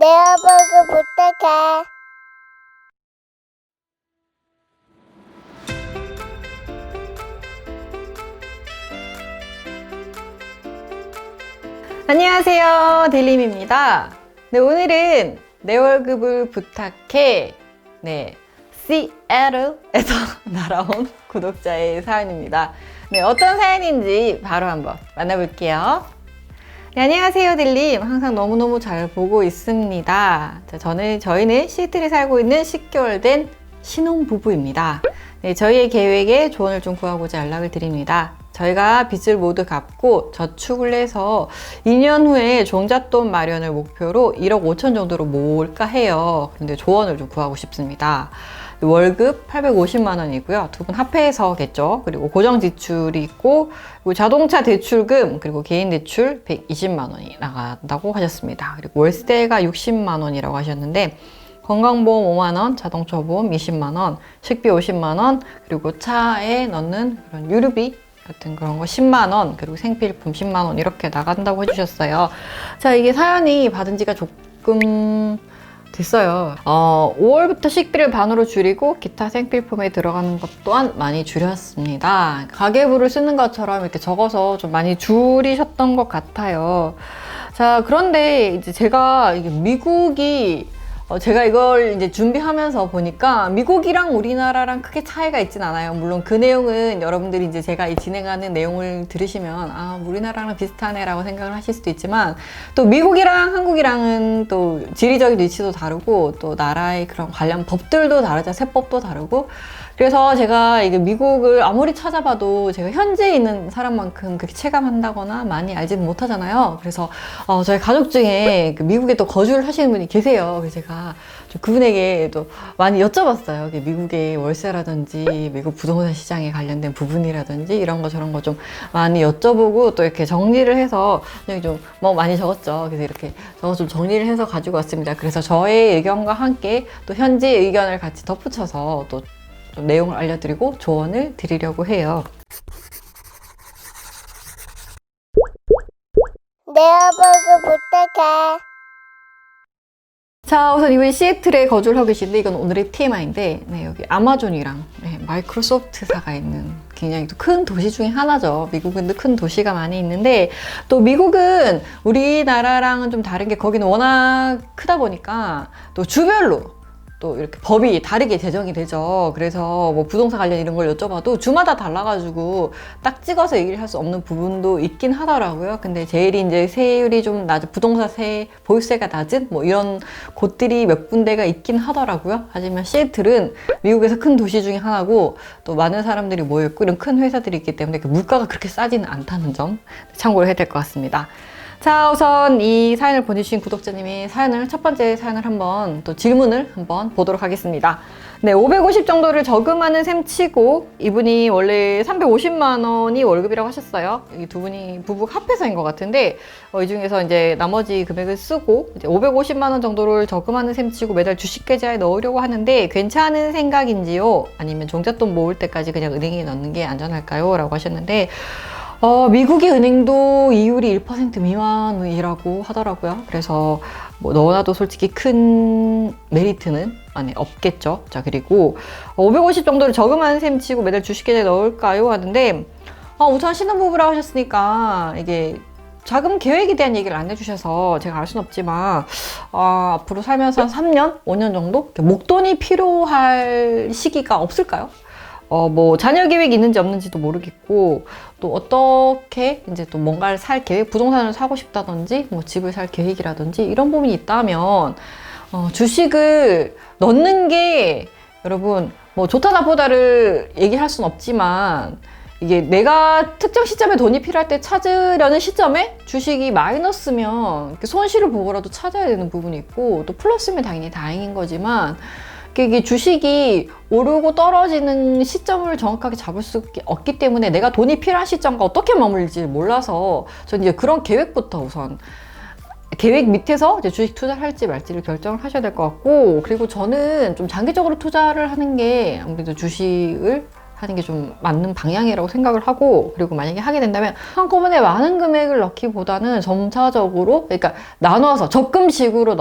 내어보고 부탁해. 안녕하세요, 딜림입니다. 네, 오늘은 내 월급을 부탁해. 네, 시애틀에서 날아온 구독자의 사연입니다. 네, 어떤 사연인지 바로 한번 만나볼게요. 네, 안녕하세요, 딜림. 항상 너무너무 잘 보고 있습니다. 자, 저희는 시애틀에 살고 있는 10개월 된 신혼부부입니다. 네, 저희의 계획에 조언을 좀 구하고자 연락을 드립니다. 저희가 빚을 모두 갚고 저축을 해서 2년 후에 종잣돈 마련을 목표로 1억 5천 정도로 모을까 해요. 근데 조언을 좀 구하고 싶습니다. 월급 850만 원이고요. 두 분 합해서겠죠. 그리고 고정 지출이 있고, 그리고 자동차 대출금, 그리고 개인 대출 120만 원이 나간다고 하셨습니다. 그리고 월세가 60만 원이라고 하셨는데, 건강보험 5만 원, 자동차 보험 20만 원, 식비 50만 원, 그리고 차에 넣는 그런 유류비 같은 그런 거 10만 원, 그리고 생필품 10만 원 이렇게 나간다고 해주셨어요. 자, 이게 사연이 받은 지가 조금 됐어요. 5월부터 식비를 반으로 줄이고 기타 생필품에 들어가는 것 또한 많이 줄였습니다. 가계부를 쓰는 것처럼 이렇게 적어서 좀 많이 줄이셨던 것 같아요. 자, 그런데 이제 제가 이게 제가 이걸 이제 준비하면서 보니까 미국이랑 우리나라랑 크게 차이가 있진 않아요. 물론 그 내용은 여러분들이 이제 제가 이 진행하는 내용을 들으시면 우리나라랑 비슷하네 라고 생각을 하실 수도 있지만, 또 미국이랑 한국이랑은 또 지리적인 위치도 다르고 또 나라의 그런 관련 법들도 다르죠. 세법도 다르고. 그래서 제가 이게 미국을 아무리 찾아봐도 제가 현지에 있는 사람만큼 그렇게 체감한다거나 많이 알지는 못하잖아요. 그래서 저희 가족 중에 미국에 또 거주를 하시는 분이 계세요. 그래서 제가 좀 그분에게 또 많이 여쭤봤어요. 미국의 월세라든지 미국 부동산 시장에 관련된 부분이라든지 이런 거 저런 거 좀 많이 여쭤보고, 또 이렇게 정리를 해서 그냥 좀 많이 적었죠. 그래서 이렇게 적어서 좀 정리를 해서 가지고 왔습니다. 그래서 저의 의견과 함께 또 현지 의견을 같이 덧붙여서 또 좀 내용을 알려드리고 조언을 드리려고 해요. 내어보고 부탁해. 자, 우선 이분이 시애틀에 거주를 하고 계신데, 이건 오늘의 TMI인데, 네, 여기 아마존이랑 마이크로소프트사가 있는 굉장히 또 큰 도시 중에 하나죠. 미국은 큰 도시가 많이 있는데, 또 미국은 우리나라랑은 좀 다른 게, 거기는 워낙 크다 보니까 또 주별로 또 이렇게 법이 다르게 제정이 되죠. 그래서 뭐 부동산 관련 이런 걸 여쭤봐도 주마다 달라가지고 딱 찍어서 얘기를 할 수 없는 부분도 있긴 하더라고요. 근데 제일 이제 세율이 좀 낮은, 부동산 보유세가 낮은 뭐 이런 곳들이 몇 군데가 있긴 하더라고요. 하지만 시애틀은 미국에서 큰 도시 중에 하나고 또 많은 사람들이 모여있고 이런 큰 회사들이 있기 때문에 물가가 그렇게 싸지는 않다는 점 참고를 해야 될 것 같습니다. 자, 우선 이 사연을 보내주신 구독자님이 첫 번째 사연을 한번, 또 질문을 한번 보도록 하겠습니다. 네, 550 정도를 저금하는 셈 치고, 이분이 원래 350만 원이 월급이라고 하셨어요. 이 두 분이 부부 합해서인 것 같은데, 이 중에서 이제 나머지 금액을 쓰고, 이제 550만 원 정도를 저금하는 셈 치고 매달 주식 계좌에 넣으려고 하는데, 괜찮은 생각인지요? 아니면 종잣돈 모을 때까지 그냥 은행에 넣는 게 안전할까요? 라고 하셨는데, 미국의 은행도 이율이 1% 미만이라고 하더라고요. 그래서 뭐 너무나도 솔직히 큰 메리트는 없겠죠. 자, 그리고 550 정도를 저금하는 셈 치고 매달 주식계좌에 넣을까요? 하는데, 우선 신혼부부라고 하셨으니까 이게 자금 계획에 대한 얘기를 안 해주셔서 제가 알 수는 없지만, 앞으로 살면서 한 3년, 5년 정도 목돈이 필요할 시기가 없을까요? 뭐 자녀 계획이 있는지 없는지도 모르겠고, 또 어떻게 이제 또 뭔가를 살 계획, 부동산을 사고 싶다든지 뭐 집을 살 계획이라든지 이런 부분이 있다면 주식을 넣는 게, 여러분 뭐 좋다 나쁘다를 얘기할 수는 없지만, 이게 내가 특정 시점에 돈이 필요할 때 찾으려는 시점에 주식이 마이너스면 이렇게 손실을 보고라도 찾아야 되는 부분이 있고, 또 플러스면 당연히 다행인 거지만, 이게 주식이 오르고 떨어지는 시점을 정확하게 잡을 수 없기 때문에 내가 돈이 필요한 시점과 어떻게 머물지 몰라서, 저는 이제 그런 계획부터 우선 계획 밑에서 이제 주식 투자를 할지 말지를 결정을 하셔야 될 것 같고, 그리고 저는 좀 장기적으로 투자를 하는 게 아무래도 주식을 하는 게 좀 맞는 방향이라고 생각을 하고, 그리고 만약에 하게 된다면 한꺼번에 많은 금액을 넣기보다는 점차적으로, 그러니까 나눠서 적금식으로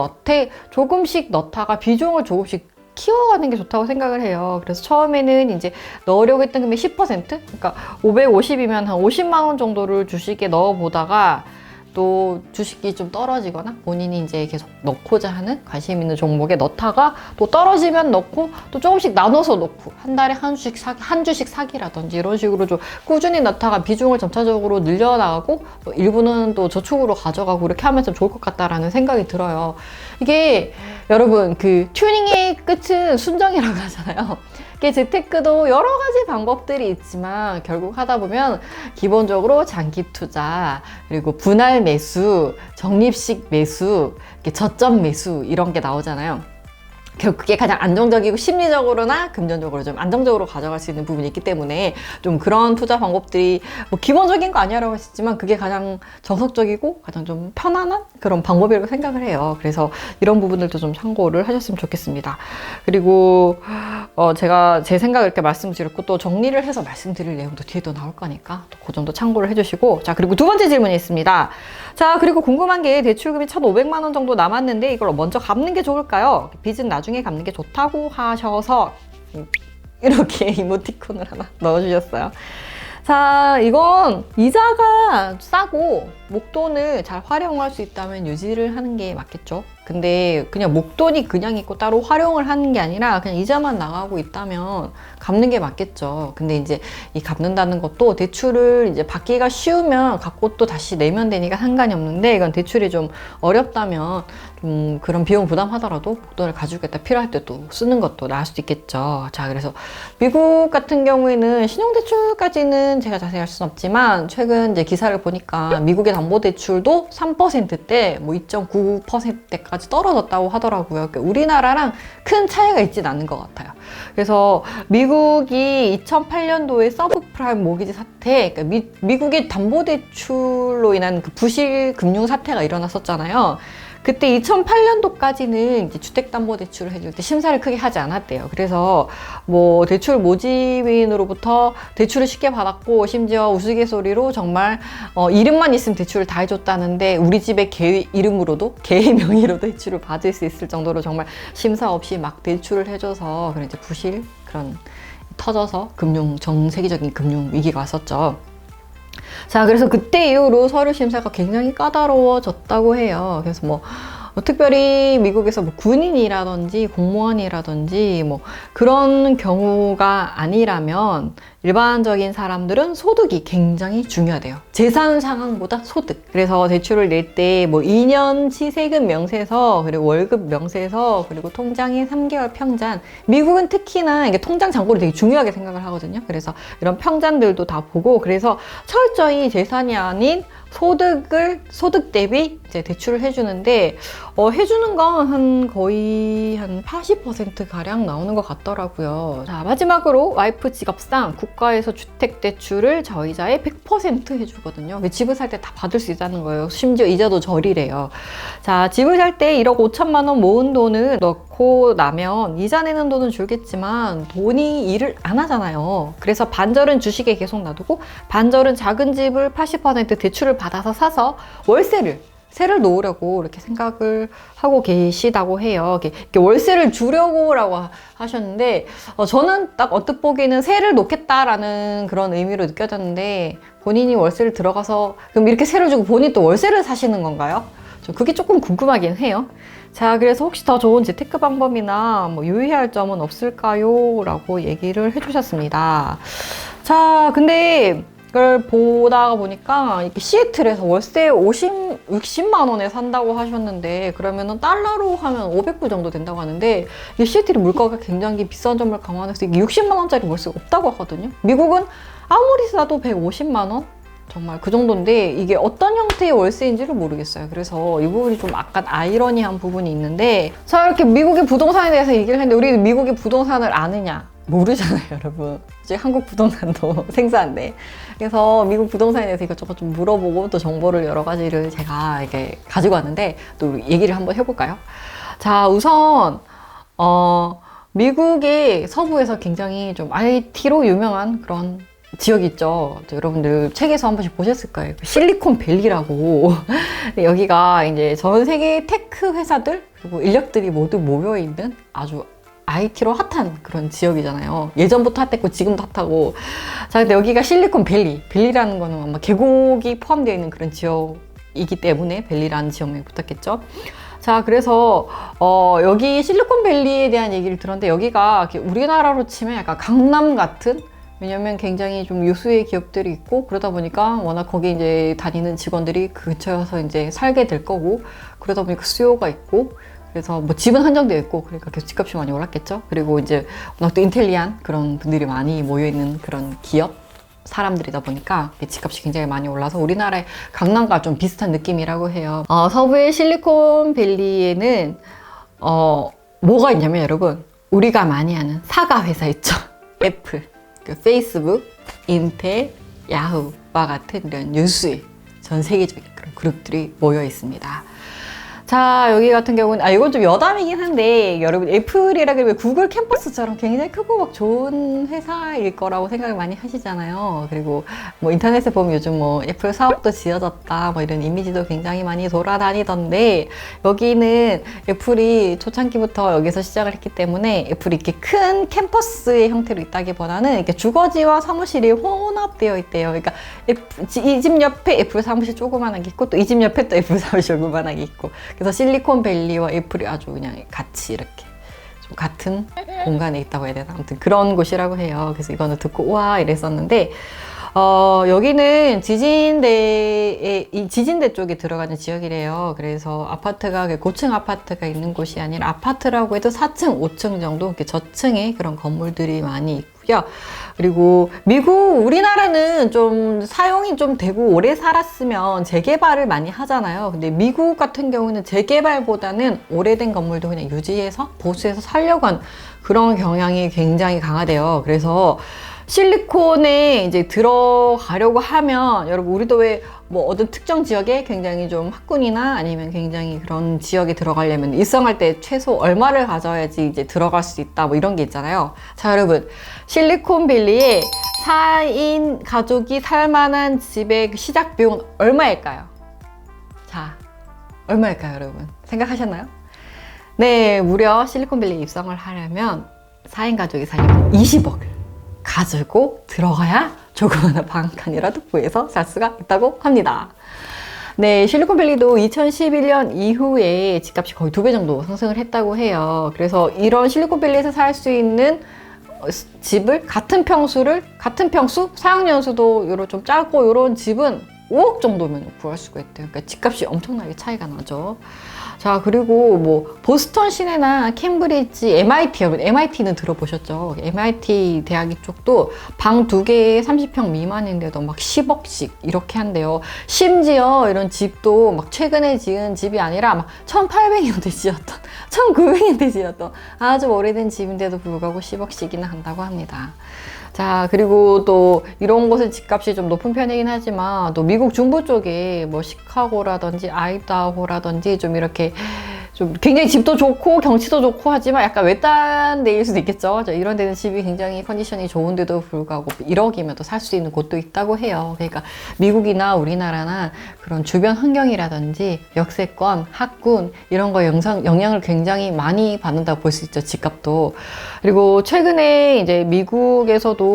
조금씩 넣다가 비중을 조금씩 키워가는 게 좋다고 생각을 해요. 그래서 처음에는 이제 넣으려고 했던 금액 10%? 그러니까 550이면 한 50만 원 정도를 주식에 넣어보다가 또 주식이 좀 떨어지거나 본인이 이제 계속 넣고자 하는 관심 있는 종목에 넣다가 또 떨어지면 넣고 또 조금씩 나눠서 넣고 한 달에 한 주씩 사기라든지 이런 식으로 좀 꾸준히 넣다가 비중을 점차적으로 늘려나가고 또 일부는 또 저축으로 가져가고 이렇게 하면 좀 좋을 것 같다라는 생각이 들어요. 이게 여러분 그 튜닝의 끝은 순정이라고 하잖아요. 이게 재테크도 여러 가지 방법들이 있지만 결국 하다 보면 기본적으로 장기 투자, 그리고 분할 매수, 적립식 매수, 저점 매수 이런 게 나오잖아요. 결국 그게 가장 안정적이고 심리적으로나 금전적으로 좀 안정적으로 가져갈 수 있는 부분이 있기 때문에 좀 그런 투자 방법들이 뭐 기본적인 거 아니라고 하시지만 그게 가장 정석적이고 가장 좀 편안한 그런 방법이라고 생각을 해요. 그래서 이런 부분들도 좀 참고를 하셨으면 좋겠습니다. 그리고 제가 제 생각을 이렇게 말씀드렸고 또 정리를 해서 말씀드릴 내용도 뒤에 또 나올 거니까 또 그 정도 참고를 해주시고, 자 그리고 두 번째 질문이 있습니다. 자 그리고 궁금한 게 대출금이 1,500만 원 정도 남았는데 이걸 먼저 갚는 게 좋을까요? 빚은 나중에 갚는 게 좋다고 하셔서 이렇게 이모티콘을 하나 넣어주셨어요. 자 이건 이자가 싸고 목돈을 잘 활용할 수 있다면 유지를 하는 게 맞겠죠. 근데 그냥 목돈이 그냥 있고 따로 활용을 하는 게 아니라 그냥 이자만 나가고 있다면 갚는 게 맞겠죠. 근데 이제 이 갚는다는 것도 대출을 이제 받기가 쉬우면 갚고 또 다시 내면 되니까 상관이 없는데, 이건 대출이 좀 어렵다면 좀 그런 비용 부담하더라도 목돈을 가지고겠다 필요할 때 또 쓰는 것도 나을 수도 있겠죠. 자 그래서 미국 같은 경우에는 신용대출까지는 제가 자세히 할 수는 없지만 최근 이제 기사를 보니까 미국의 담보대출도 3%대 뭐 2.99%대까지 떨어졌다고 하더라고요. 그러니까 우리나라랑 큰 차이가 있진 않은 것 같아요. 그래서 미국이 2008년도에 서브프라임 모기지 사태, 그러니까 미국의 담보대출로 인한 그 부실 금융 사태가 일어났었잖아요. 그때 2008년도까지는 이제 주택담보대출을 해줄 때 심사를 크게 하지 않았대요. 그래서 뭐 대출 모집인으로부터 대출을 쉽게 받았고 심지어 우스갯소리로 정말 이름만 있으면 대출을 다 해줬다는데 우리 집의 개 이름으로도 개의 명의로도 대출을 받을 수 있을 정도로 정말 심사 없이 막 대출을 해줘서 그런 이제 부실 그런 터져서 전 세계적인 금융 위기가 왔었죠. 자 그래서 그때 이후로 서류 심사가 굉장히 까다로워졌다고 해요. 그래서 뭐 특별히 미국에서 뭐 군인이라든지 공무원이라든지 뭐 그런 경우가 아니라면 일반적인 사람들은 소득이 굉장히 중요하대요. 재산 상황보다 소득. 그래서 대출을 낼 때 뭐 2년치 세금 명세서, 그리고 월급 명세서, 그리고 통장의 3개월 평잔. 미국은 특히나 이게 통장 잔고를 되게 중요하게 생각을 하거든요. 그래서 이런 평잔들도 다 보고, 그래서 철저히 재산이 아닌 소득 대비 이제 대출을 해주는데, 해주는 건 거의 한 80% 가량 나오는 것 같더라고요. 자, 마지막으로 와이프 직업상 국가에서 주택대출을 저이자의 100% 해주거든요. 집을 살 때 다 받을 수 있다는 거예요. 심지어 이자도 절이래요. 자, 집을 살 때 1억 5천만 원 모은 돈을 넣고 나면 이자 내는 돈은 줄겠지만 돈이 일을 안 하잖아요. 그래서 반절은 주식에 계속 놔두고 반절은 작은 집을 80% 대출을 받아서 사서 세를 놓으려고 이렇게 생각을 하고 계시다고 해요. 이렇게 월세를 주려고라고 하셨는데, 저는 딱 언뜻 보기에는 세를 놓겠다라는 그런 의미로 느껴졌는데, 본인이 월세를 들어가서 그럼 이렇게 세를 주고 본인이 또 월세를 사시는 건가요? 그게 조금 궁금하긴 해요. 자, 그래서 혹시 더 좋은 재테크 방법이나 뭐 유의해야 할 점은 없을까요? 라고 얘기를 해주셨습니다. 자, 근데 그걸 보다가 보니까 이렇게 시애틀에서 월세 60만 원에 산다고 하셨는데, 그러면은 달러로 하면 500불 정도 된다고 하는데, 이 시애틀이 물가가 굉장히 비싼 점을 감안해서 이게 60만 원짜리 월세가 없다고 하거든요. 미국은 아무리 싸도 150만 원? 정말 그 정도인데 이게 어떤 형태의 월세인지를 모르겠어요. 그래서 이 부분이 좀 약간 아이러니한 부분이 있는데, 자 이렇게 미국의 부동산에 대해서 얘기를 했는데 우리 미국의 부동산을 아느냐? 모르잖아요, 여러분. 이제 한국 부동산도 생소한데. 그래서 미국 부동산에 대해서 이것저것 좀 물어보고 또 정보를 여러 가지를 제가 이렇게 가지고 왔는데 또 얘기를 한번 해볼까요? 자, 우선 미국의 서부에서 굉장히 좀 IT로 유명한 그런 지역이 있죠. 여러분들 책에서 한 번씩 보셨을 거예요. 실리콘밸리라고. 여기가 이제 전 세계 테크 회사들 그리고 인력들이 모두 모여 있는 아주 IT로 핫한 그런 지역이잖아요. 예전부터 핫했고 지금도 핫하고. 자, 근데 여기가 실리콘밸리. 밸리라는 거는 아마 계곡이 포함되어 있는 그런 지역이기 때문에 밸리라는 지역명이 붙었겠죠. 자, 그래서 여기 실리콘밸리에 대한 얘기를 들었는데 여기가 우리나라로 치면 약간 강남 같은, 왜냐면 굉장히 좀 유수의 기업들이 있고 그러다 보니까 워낙 거기 이제 다니는 직원들이 그 근처에서 이제 살게 될 거고 그러다 보니까 수요가 있고 그래서 뭐 집은 한정되어 있고 그러니까 계속 집값이 많이 올랐겠죠. 그리고 이제 워낙 또 인텔리한 그런 분들이 많이 모여 있는 그런 기업 사람들이다 보니까 집값이 굉장히 많이 올라서 우리나라의 강남과 좀 비슷한 느낌이라고 해요. 서부의 실리콘밸리에는 뭐가 있냐면 여러분, 우리가 많이 아는 사과 회사 있죠. 애플, 페이스북, 인텔, 야후와 같은 이런 유수의 전 세계적인 그런 그룹들이 모여 있습니다. 자, 여기 같은 경우는 이건 좀 여담이긴 한데 여러분, 애플이라 그러면 구글 캠퍼스처럼 굉장히 크고 막 좋은 회사일 거라고 생각을 많이 하시잖아요. 그리고 뭐 인터넷에 보면 요즘 뭐 애플 사업도 지어졌다 뭐 이런 이미지도 굉장히 많이 돌아다니던데, 여기는 애플이 초창기부터 여기서 시작을 했기 때문에 애플이 이렇게 큰 캠퍼스의 형태로 있다기보다는 이렇게 주거지와 사무실이 혼합되어 있대요. 그러니까 이 집 옆에 애플 사무실 조그만한 게 있고 또 이 집 옆에 또 애플 사무실 조그만한 게 있고, 그래서 실리콘밸리와 애플이 아주 그냥 같이 이렇게 좀 같은 공간에 있다고 해야 되나? 아무튼 그런 곳이라고 해요. 그래서 이거는 듣고 우와 이랬었는데, 여기는 지진대 쪽에 들어가는 지역이래요. 그래서 아파트가 고층 아파트가 있는 곳이 아니라 아파트라고 해도 4층, 5층 정도 이렇게 저층의 그런 건물들이 많이 있고요. 그리고 우리나라는 좀 사용이 좀 되고 오래 살았으면 재개발을 많이 하잖아요. 근데 미국 같은 경우는 재개발보다는 오래된 건물도 그냥 유지해서 보수해서 살려고 한 그런 경향이 굉장히 강하대요. 그래서 실리콘에 이제 들어가려고 하면, 여러분 우리도 왜 뭐 어떤 특정 지역에 굉장히 좀 학군이나 아니면 굉장히 그런 지역에 들어가려면 입성할 때 최소 얼마를 가져야지 이제 들어갈 수 있다 뭐 이런 게 있잖아요. 자, 여러분, 실리콘밸리에 4인 가족이 살만한 집의 시작 비용은 얼마일까요? 자, 얼마일까요, 여러분? 생각하셨나요? 네, 무려 실리콘밸리에 입성을 하려면 4인 가족이 살려면 20억을 가지고 들어가야 조그마한 방 한 칸이라도 구해서 살 수가 있다고 합니다. 네, 실리콘밸리도 2011년 이후에 집값이 거의 2배 정도 상승을 했다고 해요. 그래서 이런 실리콘밸리에서 살 수 있는 집을 같은 평수, 사용 연수도 요런 좀 짧고 요런 집은 5억 정도면 구할 수가 있대요. 그러니까 집값이 엄청나게 차이가 나죠. 자, 그리고 뭐 보스턴 시내나 캠브리지, MIT, 여러분 MIT는 들어보셨죠? MIT 대학 쪽도 방 2개에 30평 미만인데도 막 10억씩 이렇게 한대요. 심지어 이런 집도 막 최근에 지은 집이 아니라 막 1800년대 지었던 1900년대 지었던 아주 오래된 집인데도 불구하고 10억씩이나 한다고 합니다. 자, 그리고 또 이런 곳은 집값이 좀 높은 편이긴 하지만 또 미국 중부 쪽에 뭐 시카고라든지 아이다호라든지 좀 이렇게 좀 굉장히 집도 좋고 경치도 좋고 하지만 약간 외딴 데일 수도 있겠죠. 이런 데는 집이 굉장히 컨디션이 좋은데도 불구하고 1억이면 또 살 수 있는 곳도 있다고 해요. 그러니까 미국이나 우리나라나 그런 주변 환경이라든지 역세권, 학군 이런 거 영향을 굉장히 많이 받는다고 볼 수 있죠. 집값도. 그리고 최근에 이제 미국에서도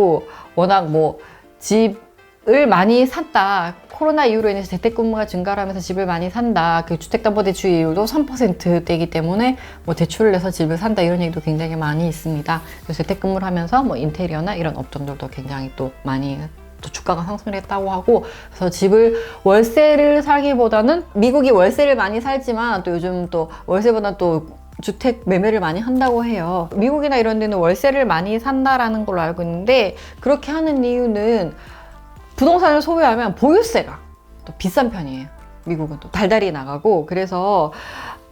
워낙 뭐 집을 많이 샀다, 코로나 이후로 인해서 재택근무가 증가를 하면서 집을 많이 산다, 그 주택담보대출이율도 3%대이기 때문에 뭐 대출을 내서 집을 산다 이런 얘기도 굉장히 많이 있습니다. 그래서 재택근무를 하면서 뭐 인테리어나 이런 업종들도 굉장히 또 많이 또 주가가 상승을 했다고 하고, 그래서 집을 월세를 살기보다는, 미국이 월세를 많이 살지만 또 요즘 또 월세보다 또 주택 매매를 많이 한다고 해요. 미국이나 이런 데는 월세를 많이 산다라는 걸로 알고 있는데, 그렇게 하는 이유는 부동산을 소유하면 보유세가 또 비싼 편이에요. 미국은 또 달달이 나가고, 그래서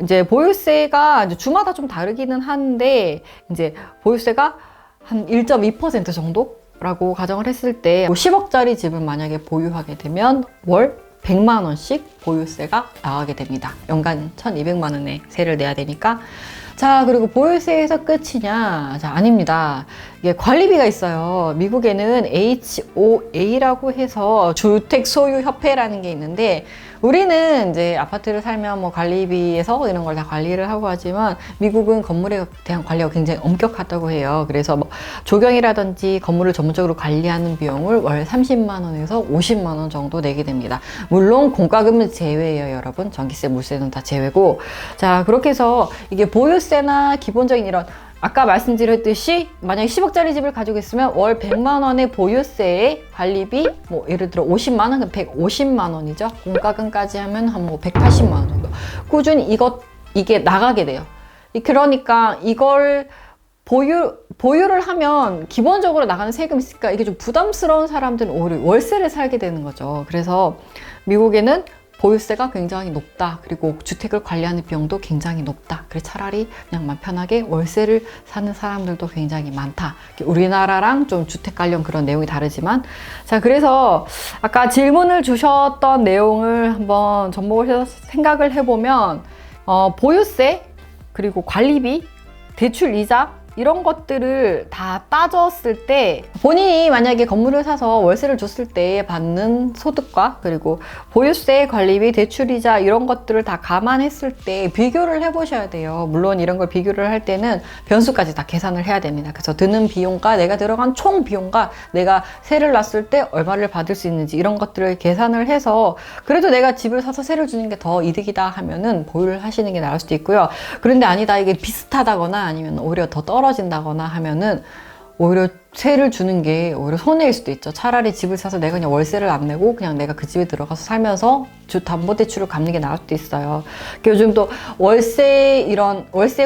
이제 보유세가 이제 주마다 좀 다르기는 한데, 이제 보유세가 한 1.2% 정도라고 가정을 했을 때 10억짜리 집을 만약에 보유하게 되면 월 100만 원씩 보유세가 나가게 됩니다. 연간 1200만 원의 세를 내야 되니까. 자, 그리고 보유세에서 끝이냐? 자, 아닙니다. 이게 관리비가 있어요. 미국에는 HOA라고 해서 주택소유협회라는 게 있는데, 우리는 이제 아파트를 살면 뭐 관리비에서 이런 걸 다 관리를 하고 하지만, 미국은 건물에 대한 관리가 굉장히 엄격하다고 해요. 그래서 뭐 조경이라든지 건물을 전문적으로 관리하는 비용을 월 30만 원에서 50만 원 정도 내게 됩니다. 물론 공과금은 제외예요, 여러분. 전기세, 물세는 다 제외고. 자, 그렇게 해서 이게 보유세나 기본적인 이런 아까 말씀드렸듯이 만약에 10억짜리 집을 가지고 있으면 월 100만 원의 보유세에 관리비 뭐 예를 들어 50만 원, 150만 원이죠. 공과금까지 하면 한 뭐 180만 원 정도. 꾸준히 이게 나가게 돼요. 그러니까 이걸 보유를 하면 기본적으로 나가는 세금이 있으니까 이게 좀 부담스러운 사람들은 오히려 월세를 살게 되는 거죠. 그래서 미국에는 보유세가 굉장히 높다. 그리고 주택을 관리하는 비용도 굉장히 높다. 그래서 차라리 그냥 맘 편하게 월세를 사는 사람들도 굉장히 많다. 우리나라랑 좀 주택 관련 그런 내용이 다르지만, 자, 그래서 아까 질문을 주셨던 내용을 한번 접목을 해서 생각을 해보면, 보유세, 그리고 관리비, 대출 이자, 이런 것들을 다 따졌을 때 본인이 만약에 건물을 사서 월세를 줬을 때 받는 소득과 그리고 보유세, 관리비, 대출이자 이런 것들을 다 감안했을 때 비교를 해보셔야 돼요. 물론 이런 걸 비교를 할 때는 변수까지 다 계산을 해야 됩니다. 그래서 드는 비용과 내가 들어간 총 비용과 내가 세를 놨을 때 얼마를 받을 수 있는지 이런 것들을 계산을 해서 그래도 내가 집을 사서 세를 주는 게 더 이득이다 하면은 보유를 하시는 게 나을 수도 있고요. 그런데 아니다, 이게 비슷하다거나 아니면 오히려 더 떨어진다거나 하면은 오히려 세를 주는 게 오히려 손해일 수도 있죠. 차라리 집을 사서 내가 그냥 월세를 안 내고 그냥 내가 그 집에 들어가서 살면서 주담보대출을 갚는 게 나을 수도 있어요. 요즘 또 월세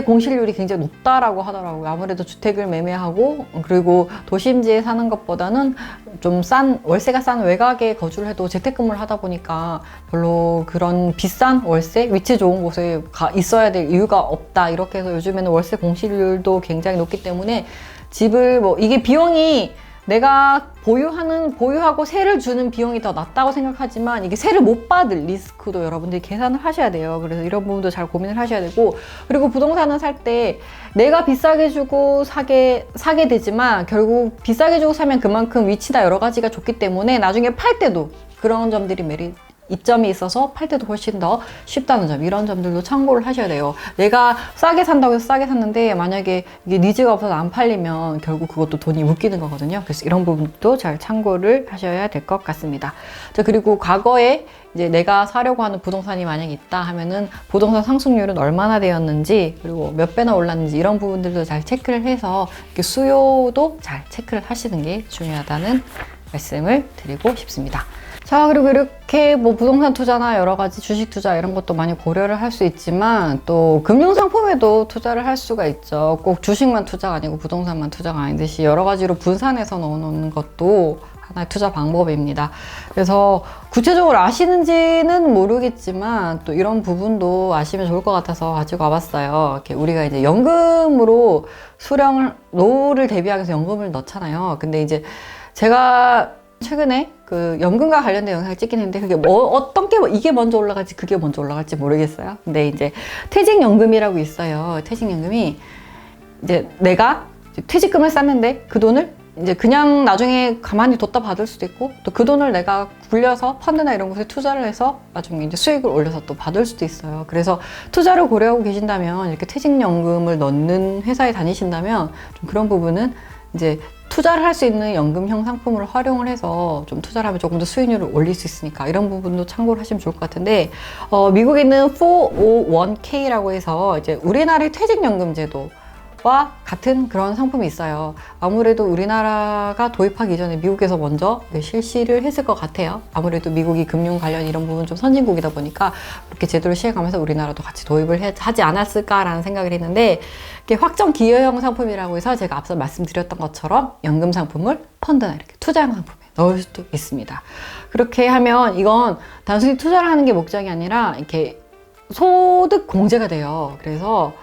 공실률이 굉장히 높다라고 하더라고요. 아무래도 주택을 매매하고 그리고 도심지에 사는 것보다는 좀 월세가 싼 외곽에 거주를 해도 재택근무를 하다 보니까 별로 그런 비싼 월세, 위치 좋은 곳에 있어야 될 이유가 없다. 이렇게 해서 요즘에는 월세 공실률도 굉장히 높기 때문에 집을 이게 비용이 내가 보유하고 세를 주는 비용이 더 낮다고 생각하지만 이게 세를 못 받을 리스크도 여러분들이 계산을 하셔야 돼요. 그래서 이런 부분도 잘 고민을 하셔야 되고, 그리고 부동산을 살 때 내가 비싸게 주고 사게 되지만 결국 비싸게 주고 사면 그만큼 위치나 여러 가지가 좋기 때문에 나중에 팔 때도 그런 점들이 이점이 있어서 팔 때도 훨씬 더 쉽다는 점, 이런 점들도 참고를 하셔야 돼요. 내가 싸게 산다고 해서 싸게 샀는데 만약에 이게 니즈가 없어서 안 팔리면 결국 그것도 돈이 묶이는 거거든요. 그래서 이런 부분도 잘 참고를 하셔야 될 것 같습니다. 자, 그리고 과거에 이제 내가 사려고 하는 부동산이 만약에 있다 하면은 부동산 상승률은 얼마나 되었는지 그리고 몇 배나 올랐는지 이런 부분들도 잘 체크를 해서 이렇게 수요도 잘 체크를 하시는 게 중요하다는 말씀을 드리고 싶습니다. 자, 그리고 이렇게 부동산 투자나 여러 가지 주식 투자 이런 것도 많이 고려를 할 수 있지만 또 금융상품에도 투자를 할 수가 있죠. 꼭 주식만 투자가 아니고 부동산만 투자가 아니듯이 여러 가지로 분산해서 넣어놓는 것도 하나의 투자 방법입니다. 그래서 구체적으로 아시는지는 모르겠지만 또 이런 부분도 아시면 좋을 것 같아서 가지고 와봤어요. 이렇게 우리가 이제 연금으로 노후를 대비하기 위해서 연금을 넣잖아요. 근데 이제 제가 최근에 그 연금과 관련된 영상을 찍긴 했는데 그게 어떤 게 이게 먼저 올라갈지 그게 먼저 올라갈지 모르겠어요. 근데 이제 퇴직연금이라고 있어요. 퇴직연금이 이제 내가 퇴직금을 쌌는데 그 돈을 이제 그냥 나중에 가만히 뒀다 받을 수도 있고 또 그 돈을 내가 굴려서 펀드나 이런 곳에 투자를 해서 나중에 이제 수익을 올려서 또 받을 수도 있어요. 그래서 투자를 고려하고 계신다면 이렇게 퇴직연금을 넣는 회사에 다니신다면 좀 그런 부분은 이제 투자를 할 수 있는 연금형 상품을 활용을 해서 좀 투자를 하면 조금 더 수익률을 올릴 수 있으니까 이런 부분도 참고를 하시면 좋을 것 같은데, 미국에 있는 401k라고 해서 이제 우리나라의 퇴직연금 제도와 같은 그런 상품이 있어요. 아무래도 우리나라가 도입하기 전에 미국에서 먼저 실시를 했을 것 같아요. 아무래도 미국이 금융 관련 이런 부분 좀 선진국이다 보니까 그렇게 제도를 시행하면서 우리나라도 같이 도입을 하지 않았을까라는 생각을 했는데, 이게 확정 기여형 상품이라고 해서 제가 앞서 말씀드렸던 것처럼 연금 상품을 펀드나 이렇게 투자형 상품에 넣을 수도 있습니다. 그렇게 하면 이건 단순히 투자를 하는 게 목적이 아니라 이렇게 소득 공제가 돼요. 그래서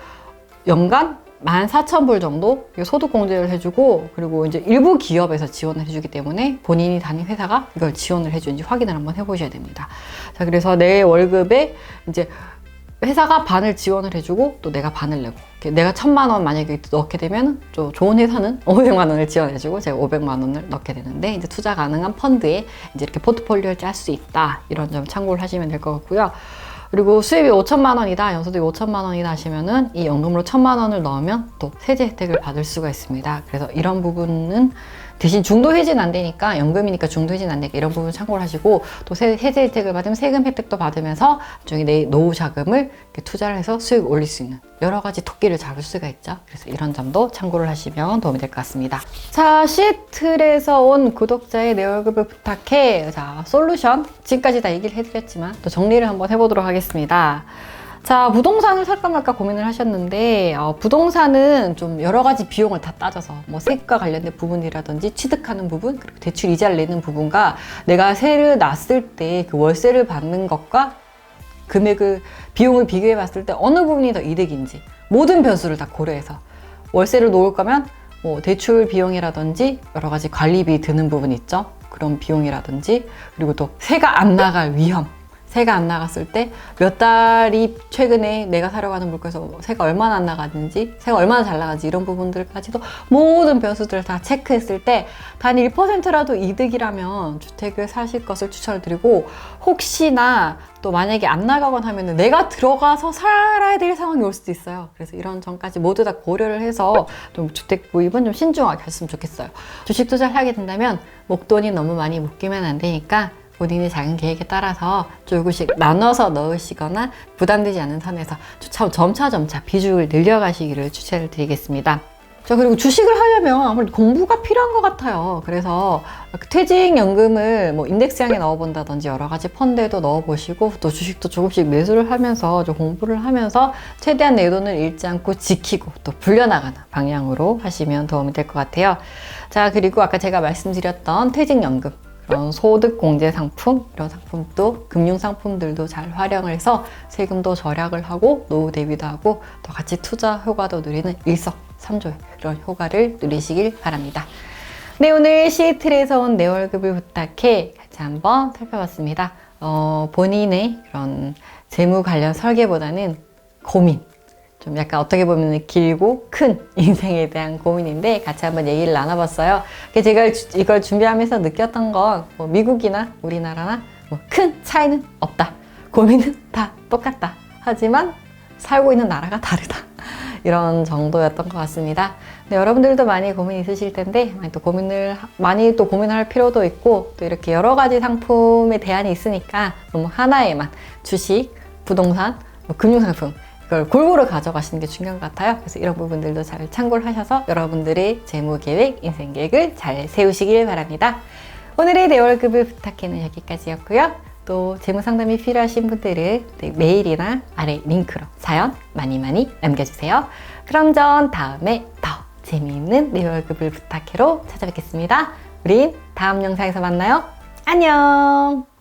연간 14,000불 정도 소득 공제를 해주고, 그리고 이제 일부 기업에서 지원을 해주기 때문에 본인이 다닌 회사가 이걸 지원을 해주는지 확인을 한번 해보셔야 됩니다. 자, 그래서 내 월급에 이제 회사가 반을 지원을 해주고 또 내가 반을 내고 내가 1,000만 원 만약에 넣게 되면 좀 좋은 회사는 500만 원을 지원해주고 제가 500만 원을 넣게 되는데 이제 투자 가능한 펀드에 이제 이렇게 포트폴리오를 짤 수 있다 이런 점 참고를 하시면 될 것 같고요. 그리고 수입이 5천만 원이다, 연소득이 5천만 원이다 하시면은 이 연금으로 1,000만 원을 넣으면 또 세제 혜택을 받을 수가 있습니다. 그래서 이런 부분은 대신 중도 해지는 안 되니까 연금이니까 중도 해지는 안 되니까 이런 부분 참고를 하시고 또 세제 혜택을 받으면 세금 혜택도 받으면서 나중에 내 노후 자금을 이렇게 투자를 해서 수익을 올릴 수 있는 여러 가지 토끼를 잡을 수가 있죠. 그래서 이런 점도 참고를 하시면 도움이 될 것 같습니다. 자, 시애틀에서 온 구독자의 내 월급을 부탁해. 자, 솔루션 지금까지 다 얘기를 해드렸지만 또 정리를 한번 해보도록 하겠습니다. 자, 부동산을 살까 말까 고민을 하셨는데 부동산은 좀 여러 가지 비용을 다 따져서 뭐 세금과 관련된 부분이라든지 취득하는 부분 그리고 대출 이자를 내는 부분과 내가 세를 놨을 때 그 월세를 받는 것과 금액을 비용을 비교해 봤을 때 어느 부분이 더 이득인지 모든 변수를 다 고려해서 월세를 놓을 거면 뭐 대출 비용이라든지 여러 가지 관리비 드는 부분 있죠. 그런 비용이라든지 그리고 또 세가 안 나갈 위험 세가 안 나갔을 때 몇 달이 최근에 내가 사려고 하는 물건에서 세가 얼마나 안 나갔는지 세가 얼마나 잘 나가는지 이런 부분들까지도 모든 변수들을 다 체크했을 때 단 1%라도 이득이라면 주택을 사실 것을 추천을 드리고 혹시나 또 만약에 안 나가거나 하면 내가 들어가서 살아야 될 상황이 올 수도 있어요. 그래서 이런 점까지 모두 다 고려를 해서 좀 주택 구입은 좀 신중하게 했으면 좋겠어요. 주식 투자를 하게 된다면 목돈이 너무 많이 묶이면 안 되니까 본인의 작은 계획에 따라서 조금씩 나눠서 넣으시거나 부담되지 않은 선에서 점차 비중을 늘려가시기를 추천을 드리겠습니다. 자, 그리고 주식을 하려면 아무래도 공부가 필요한 것 같아요. 그래서 퇴직연금을 뭐 인덱스형에 넣어본다든지 여러 가지 펀드에도 넣어보시고 또 주식도 조금씩 매수를 하면서 좀 공부를 하면서 최대한 내 돈을 잃지 않고 지키고 또 불려나가는 방향으로 하시면 도움이 될 것 같아요. 자, 그리고 아까 제가 말씀드렸던 퇴직연금 그런 소득공제 상품 이런 상품도 금융상품들도 잘 활용을 해서 세금도 절약을 하고 노후 대비도 하고 또 같이 투자 효과도 누리는 일석삼조의 그런 효과를 누리시길 바랍니다. 네, 오늘 시애틀에서 온 내 월급을 부탁해 같이 한번 살펴봤습니다. 본인의 그런 재무 관련 설계보다는 고민 좀 약간 어떻게 보면 길고 큰 인생에 대한 고민인데 같이 한번 얘기를 나눠봤어요. 제가 이걸 준비하면서 느꼈던 건 뭐 미국이나 우리나라나 뭐 큰 차이는 없다. 고민은 다 똑같다. 하지만 살고 있는 나라가 다르다. 이런 정도였던 것 같습니다. 근데 여러분들도 많이 고민 있으실 텐데 많이 또 고민할 필요도 있고 또 이렇게 여러 가지 상품에 대안이 있으니까 너무 하나에만 주식, 부동산, 뭐 금융상품 이걸 골고루 가져가시는 게 중요한 것 같아요. 그래서 이런 부분들도 잘 참고를 하셔서 여러분들의 재무계획, 인생계획을 잘 세우시길 바랍니다. 오늘의 내 월급을 부탁해는 여기까지였고요. 또 재무상담이 필요하신 분들은 메일이나 아래 링크로 사연 많이 남겨주세요. 그럼 전 다음에 더 재미있는 내 월급을 부탁해로 찾아뵙겠습니다. 우린 다음 영상에서 만나요. 안녕!